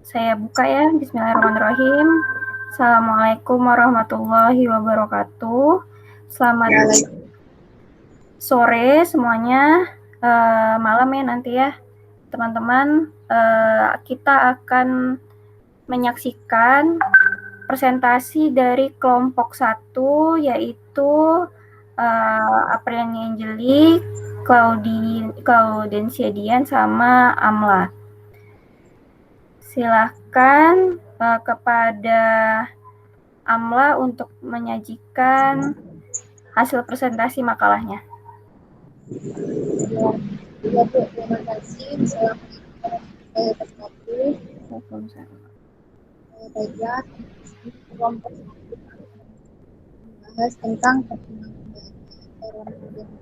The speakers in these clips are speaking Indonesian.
Saya buka ya, bismillahirrahmanirrahim. Assalamualaikum warahmatullahi wabarakatuh. Selamat sore semuanya, malam ya nanti ya teman-teman. Kita akan menyaksikan presentasi dari kelompok 1 yaitu Apriani Angeli, Claudensia Dian sama Amla. Silahkan kepada Amla untuk menyajikan hasil presentasi makalahnya. Ya, Bu, terima kasih. Baiklah, kelompok membahas tentang perkembangan era modern.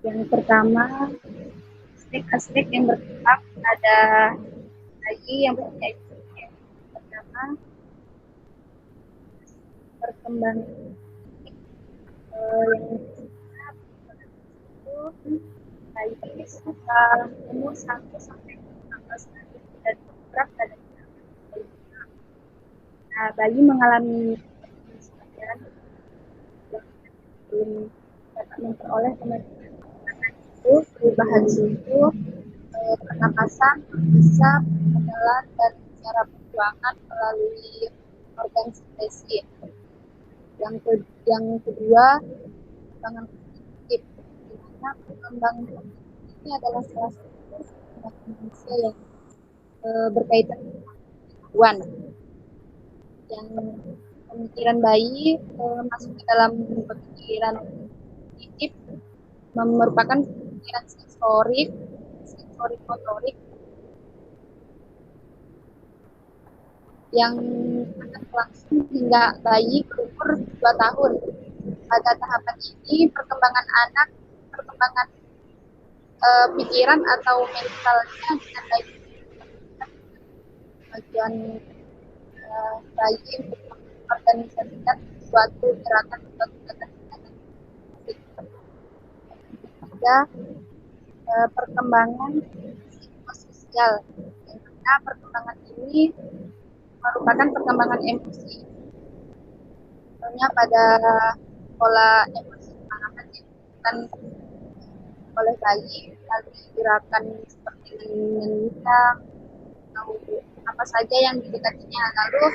Yang pertama, aspek-aspek yang berkembang pada bayi yang berusia yang pertama, perkembangan yang bayi sekitar umur 1 sampai 14 hari dan berat pada bayi mengalami pelajaran belum dapat memperoleh kemampuan itu, perubahan suhu, pernapasan bisa menelan dan cara perjuangan melalui organ sekresi. Yang kedua, perkembangan kognitif, di mana perkembangan kognitif ini adalah salah satu manusia yang berkaitan dengan pengetahuan. Yang pemikiran bayi masuk ke dalam pemikiran kognitif merupakan pemikiran sensorik motorik yang akan berlangsung hingga bayi berumur 2 tahun. Pada tahapan ini perkembangan pikiran atau mentalnya dengan bayi bagian bayi organisasikan suatu gerakan juga perkembangan psikososial, yang mana perkembangan ini merupakan perkembangan emosi. Contohnya pada pola emosi pemahaman yang dilakukan oleh bayi melalui gerakan seperti menendang atau apa saja yang didekatinya. Lalu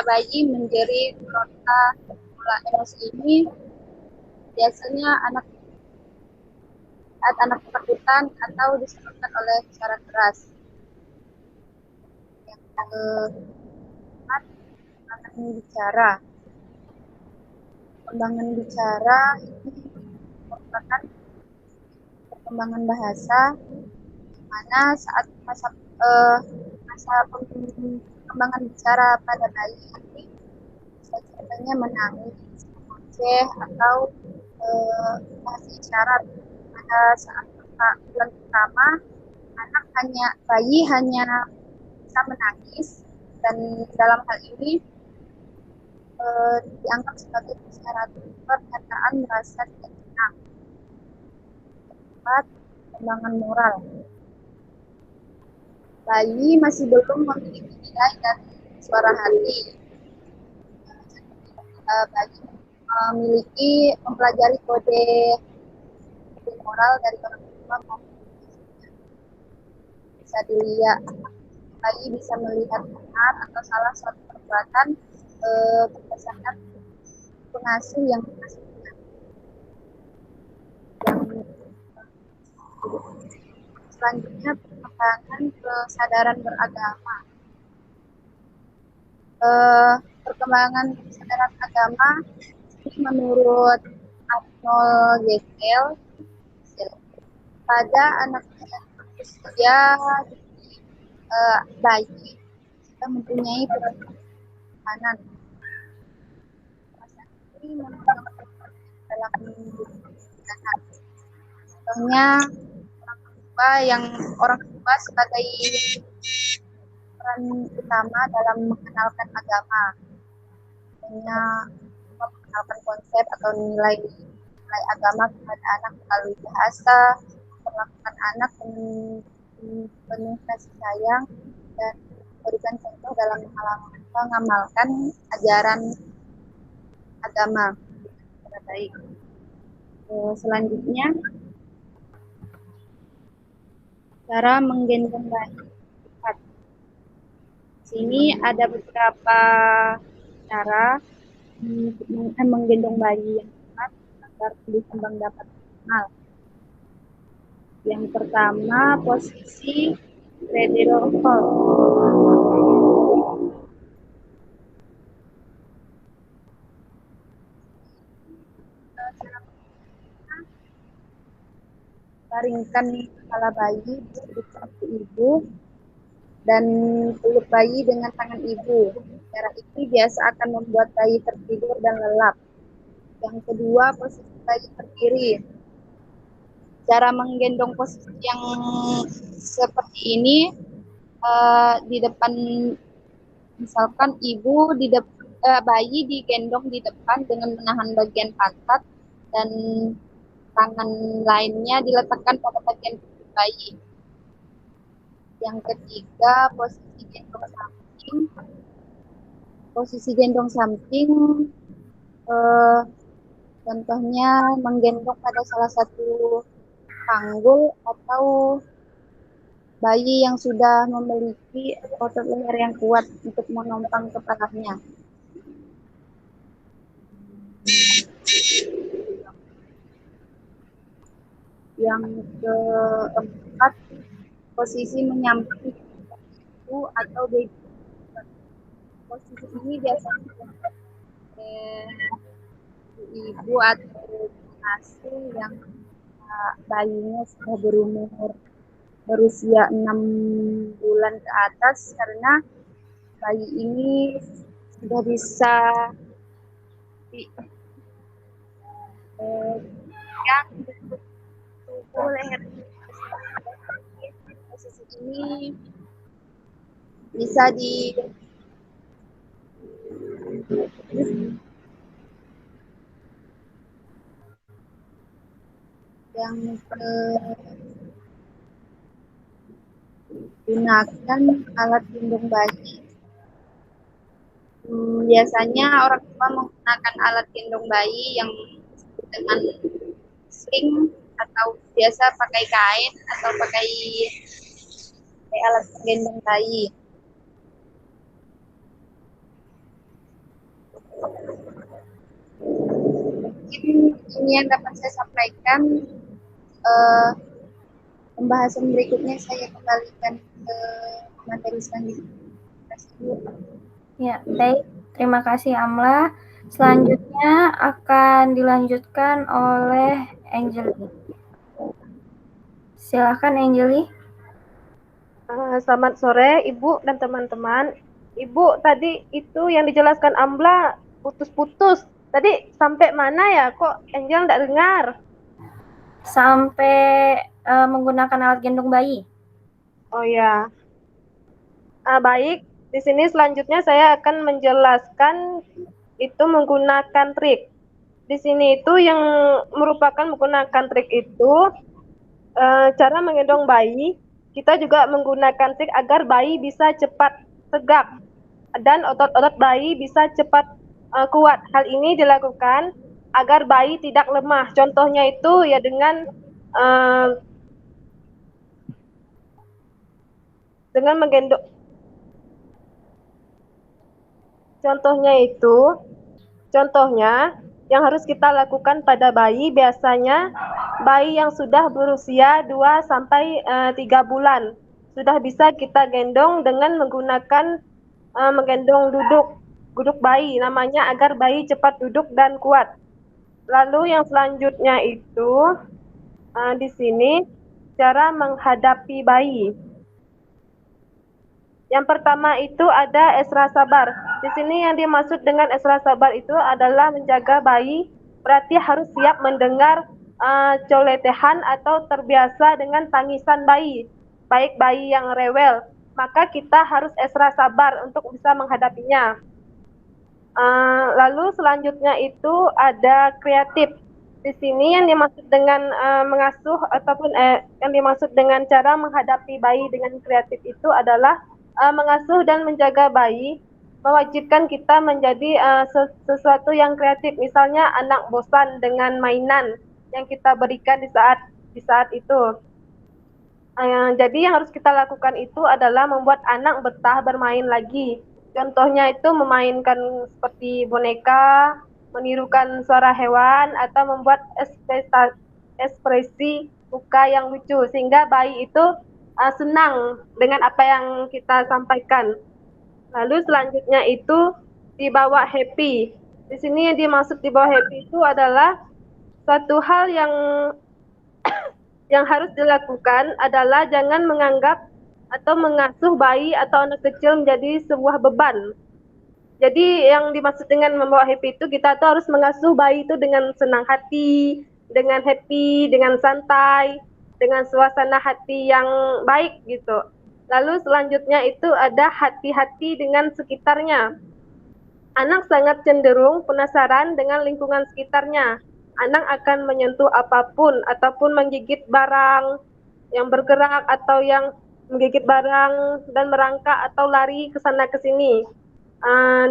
bayi menjerit, meronta. Pola emosi ini biasanya anak ketakutan atau disebabkan oleh suara keras. Yang keempat, perkembangan bicara ini merupakan perkembangan bahasa, di mana saat masa perkembangan bicara pada bayi ini bisa contohnya menangis, mengoceh, atau bahasa isyarat. Pada saat bulan pertama, bayi hanya bisa menangis, dan dalam hal ini dianggap sebagai isyarat pernyataan merasa tidak senang. Keempat, perkembangan moral. Bayi masih belum memiliki nilai dan suara hati. Bayi mempelajari kode moral dari orang tua maupun bisa dilihat. Bayi bisa melihat benar atau salah suatu perbuatan berdasarkan pengasuh yang mengasuhnya. Selanjutnya, perkembangan kesadaran beragama. Perkembangan kesadaran agama ini menurut Arnold Geisel, pada anak usia bayi kita mempunyai perkembangan ini dalam pernikahan. Contohnya orang tua sebagai peran utama dalam mengenalkan agama, mengenalkan konsep atau nilai nilai agama kepada anak melalui bahasa, perlakukan anak dengan penuh kasih sayang, dan berikan contoh dalam mengamalkan ajaran agama secara baik. Selanjutnya, cara menggendong bayi. Di sini ada beberapa cara menggendong bayi yang tepat agar tumbuh kembang dapat optimal. Yang pertama, posisi cradle hold. Baringkan kepala bayi di sudut kaki ibu dan peluk bayi dengan tangan ibu. Cara ini biasa akan membuat bayi tertidur dan lelap. Yang kedua, posisi bayi berdiri. Cara menggendong posisi yang seperti ini, di depan, misalkan ibu di bayi digendong di depan dengan menahan bagian pantat dan tangan lainnya diletakkan pada bagian perut bayi. Yang ketiga, posisi gendong samping. Posisi gendong samping, contohnya menggendong pada salah satu panggul atau bayi yang sudah memiliki otot leher yang kuat untuk menopang kepalanya. Yang keempat, posisi menyamping ibu atau baby. Posisi ini biasanya ibu atau asuh yang bayinya sudah berusia 6 bulan ke atas, karena bayi ini sudah bisa yang tubuh leher. Posisi ini bisa yang gunakan alat gendong bayi. Biasanya orang tua menggunakan alat gendong bayi yang dengan sling atau biasa pakai kain atau pakai alat gendong bayi. Mungkin ini yang dapat saya sampaikan. Pembahasan berikutnya saya kembalikan ke materi selanjutnya. Ya, baik. Terima kasih Amla. Selanjutnya akan dilanjutkan oleh Angeli. Silakan Angeli. Selamat sore Ibu dan teman-teman. Ibu, tadi itu yang dijelaskan Amla putus-putus. Tadi sampai mana ya? Kok Angel nggak dengar? Sampai menggunakan alat gendong bayi. Oh ya. Baik, di sini selanjutnya saya akan menjelaskan itu menggunakan trik. Di sini itu yang merupakan menggunakan trik itu cara menggendong bayi. Kita juga menggunakan trik agar bayi bisa cepat tegak dan otot-otot bayi bisa cepat kuat. Hal ini dilakukan agar bayi tidak lemah. Contohnya itu ya dengan menggendong. Contohnya yang harus kita lakukan pada bayi, biasanya bayi yang sudah berusia 2 sampai 3 bulan sudah bisa kita gendong dengan menggunakan menggendong duduk bayi, namanya agar bayi cepat duduk dan kuat. Lalu yang selanjutnya itu di sini cara menghadapi bayi. Yang pertama itu ada esra sabar. Di sini yang dimaksud dengan esra sabar itu adalah menjaga bayi, berarti harus siap mendengar coletehan atau terbiasa dengan tangisan bayi, baik bayi yang rewel. Maka kita harus esra sabar untuk bisa menghadapinya. Lalu selanjutnya itu ada kreatif. Di sini yang dimaksud dengan mengasuh ataupun yang dimaksud dengan cara menghadapi bayi dengan kreatif itu adalah mengasuh dan menjaga bayi mewajibkan kita menjadi sesuatu yang kreatif. Misalnya anak bosan dengan mainan yang kita berikan di saat itu. Jadi yang harus kita lakukan itu adalah membuat anak betah bermain lagi. Contohnya itu memainkan seperti boneka, menirukan suara hewan, atau membuat ekspresi muka yang lucu sehingga bayi itu senang dengan apa yang kita sampaikan. Lalu selanjutnya itu dibawa happy. Di sini yang dimaksud dibawa happy itu adalah suatu hal yang harus dilakukan adalah jangan menganggap atau mengasuh bayi atau anak kecil menjadi sebuah beban. Jadi yang dimaksud dengan membawa happy itu kita tuh harus mengasuh bayi itu dengan senang hati, dengan happy, dengan santai, dengan suasana hati yang baik gitu. Lalu selanjutnya itu ada hati-hati dengan sekitarnya. Anak sangat cenderung penasaran dengan lingkungan sekitarnya. Anak akan menyentuh apapun ataupun menggigit barang yang bergerak atau yang menggigit barang dan merangkak atau lari ke sana ke sini.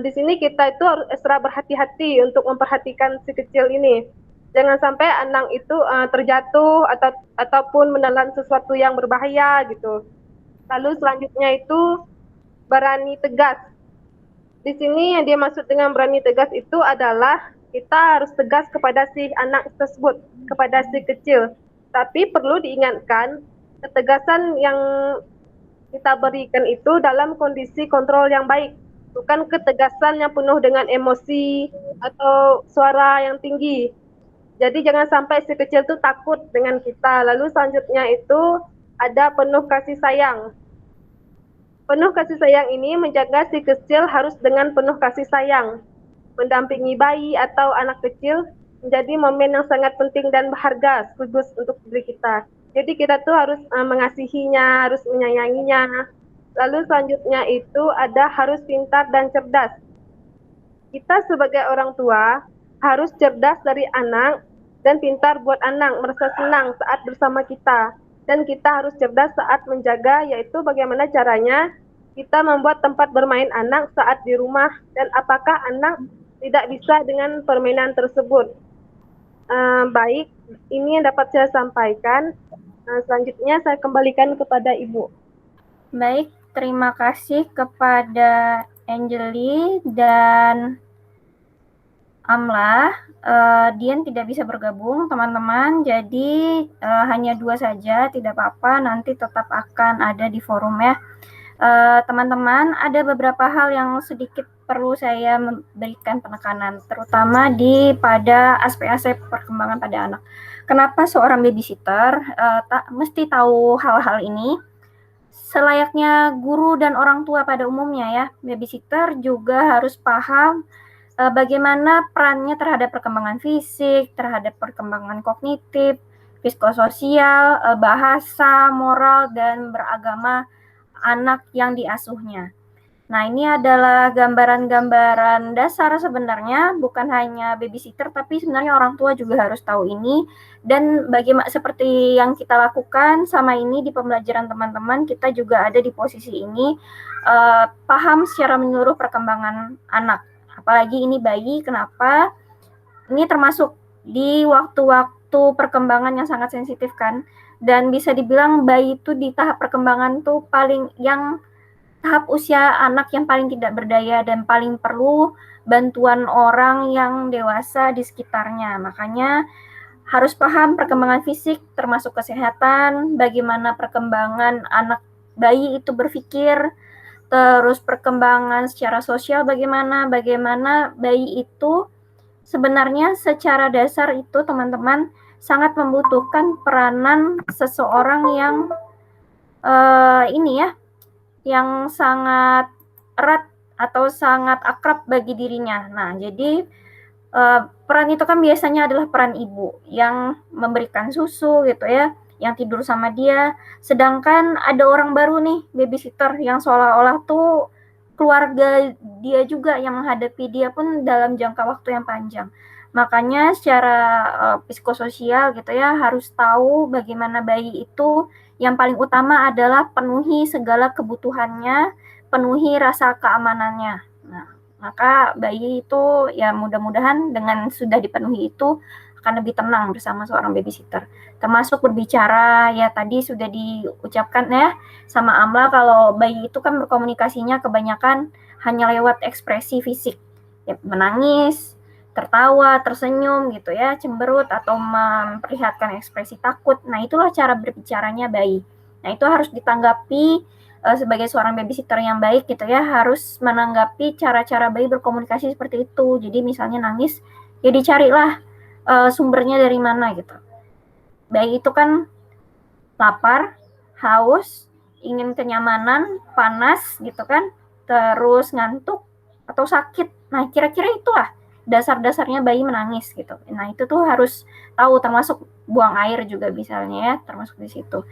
Di sini kita itu harus ekstra berhati-hati untuk memperhatikan si kecil ini. Jangan sampai anak itu terjatuh ataupun menelan sesuatu yang berbahaya gitu. Lalu selanjutnya itu berani tegas. Di sini yang dia maksud dengan berani tegas itu adalah kita harus tegas kepada si anak tersebut, kepada si kecil. Tapi perlu diingatkan, ketegasan yang kita berikan itu dalam kondisi kontrol yang baik. Bukan ketegasan yang penuh dengan emosi atau suara yang tinggi. Jadi jangan sampai si kecil itu takut dengan kita. Lalu selanjutnya itu ada penuh kasih sayang. Penuh kasih sayang ini menjaga si kecil harus dengan penuh kasih sayang. Mendampingi bayi atau anak kecil menjadi momen yang sangat penting dan berharga sekaligus untuk diri kita. Jadi kita tuh harus mengasihinya, harus menyayanginya. Lalu selanjutnya itu ada harus pintar dan cerdas. Kita sebagai orang tua harus cerdas dari anak dan pintar buat anak merasa senang saat bersama kita. Dan kita harus cerdas saat menjaga, yaitu bagaimana caranya kita membuat tempat bermain anak saat di rumah dan apakah anak tidak bisa dengan permainan tersebut. Baik, ini yang dapat saya sampaikan. Selanjutnya saya kembalikan kepada Ibu. Baik, terima kasih kepada Angeli dan Amla. Dian tidak bisa bergabung, teman-teman. Jadi hanya 2 saja, tidak apa-apa. Nanti tetap akan ada di forum ya. Teman-teman, ada beberapa hal yang sedikit perlu saya memberikan penekanan, terutama pada aspek-aspek perkembangan pada anak. Kenapa seorang babysitter mesti tahu hal-hal ini? Selayaknya guru dan orang tua pada umumnya ya, babysitter juga harus paham bagaimana perannya terhadap perkembangan fisik, terhadap perkembangan kognitif, psikososial, bahasa, moral, dan beragama anak yang diasuhnya. Nah, ini adalah gambaran-gambaran dasar sebenarnya, bukan hanya babysitter, tapi sebenarnya orang tua juga harus tahu ini. Dan bagaimana seperti yang kita lakukan sama ini di pembelajaran teman-teman, kita juga ada di posisi ini, paham secara menyeluruh perkembangan anak. Apalagi ini bayi, kenapa? Ini termasuk di waktu-waktu perkembangan yang sangat sensitif kan. Dan bisa dibilang bayi itu di tahap perkembangan tuh tahap usia anak yang paling tidak berdaya dan paling perlu bantuan orang yang dewasa di sekitarnya. Makanya harus paham perkembangan fisik termasuk kesehatan, bagaimana perkembangan anak bayi itu berpikir, terus perkembangan secara sosial bagaimana bayi itu sebenarnya secara dasar itu teman-teman sangat membutuhkan peranan seseorang yang yang sangat erat atau sangat akrab bagi dirinya. Nah, jadi peran itu kan biasanya adalah peran ibu yang memberikan susu gitu ya, yang tidur sama dia. Sedangkan ada orang baru nih, babysitter yang seolah-olah tuh keluarga dia juga yang menghadapi dia pun dalam jangka waktu yang panjang. Makanya secara psikososial gitu ya, harus tahu bagaimana bayi itu yang paling utama adalah penuhi segala kebutuhannya, penuhi rasa keamanannya. Nah, maka bayi itu ya mudah-mudahan dengan sudah dipenuhi itu akan lebih tenang bersama seorang babysitter. Termasuk berbicara, ya tadi sudah diucapkan ya sama Amla kalau bayi itu kan berkomunikasinya kebanyakan hanya lewat ekspresi fisik. Ya, menangis, tertawa, tersenyum gitu ya, cemberut atau memperlihatkan ekspresi takut. Nah, itulah cara berbicaranya bayi. Nah, itu harus ditanggapi sebagai seorang babysitter yang baik gitu ya, harus menanggapi cara-cara bayi berkomunikasi seperti itu. Jadi misalnya nangis, ya dicarilah sumbernya dari mana gitu. Bayi itu kan lapar, haus, ingin kenyamanan, panas gitu kan, terus ngantuk atau sakit. Nah, kira-kira itulah dasar-dasarnya bayi menangis gitu. Nah, itu tuh harus tahu, termasuk buang air juga misalnya ya, termasuk di situ.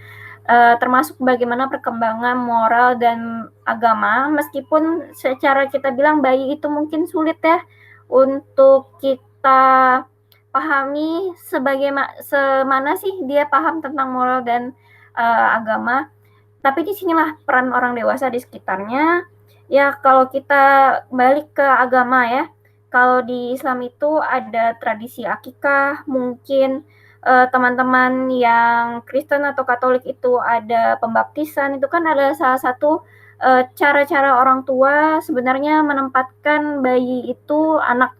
Termasuk bagaimana perkembangan moral dan agama, meskipun secara kita bilang bayi itu mungkin sulit ya untuk kita pahami semana sih dia paham tentang moral dan agama. Tapi disinilah peran orang dewasa di sekitarnya. Ya kalau kita balik ke agama ya, kalau di Islam itu ada tradisi akikah, mungkin teman-teman yang Kristen atau Katolik itu ada pembaptisan, itu kan ada salah satu cara-cara orang tua sebenarnya menempatkan bayi itu, anak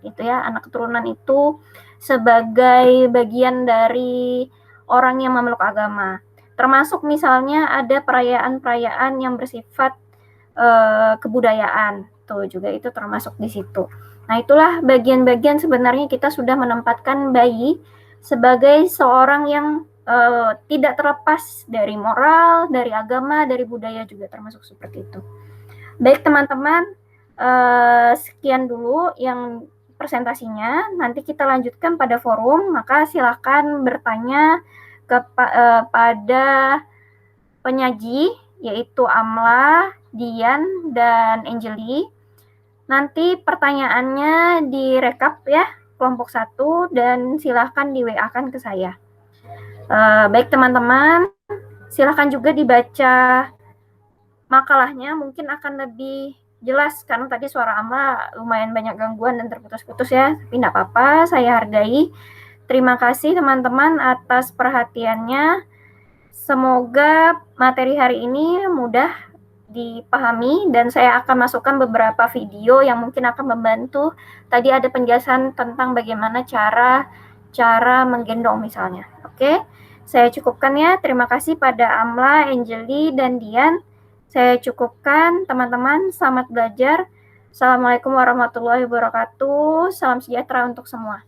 itu ya, anak keturunan itu sebagai bagian dari orang yang memeluk agama. Termasuk misalnya ada perayaan-perayaan yang bersifat kebudayaan, tuh juga itu termasuk di situ. Nah, itulah bagian-bagian sebenarnya kita sudah menempatkan bayi sebagai seorang yang tidak terlepas dari moral, dari agama, dari budaya juga termasuk seperti itu. Baik teman-teman, sekian dulu yang presentasinya. Nanti kita lanjutkan pada forum, maka silakan bertanya kepada penyaji yaitu Amla, Dian, dan Angeli. Nanti pertanyaannya direkap ya, kelompok 1, dan silahkan di WA-kan ke saya. Baik teman-teman, silahkan juga dibaca makalahnya, mungkin akan lebih jelas, karena tadi suara Amla lumayan banyak gangguan dan terputus-putus ya, tapi tidak apa-apa, saya hargai. Terima kasih teman-teman atas perhatiannya. Semoga materi hari ini mudah dipahami dan saya akan masukkan beberapa video yang mungkin akan membantu. Tadi ada penjelasan tentang bagaimana cara menggendong misalnya. Oke, saya cukupkan ya. Terima kasih pada Amla, Angeli, dan Dian. Saya cukupkan teman-teman. Selamat belajar. Assalamualaikum warahmatullahi wabarakatuh. Salam sejahtera untuk semua.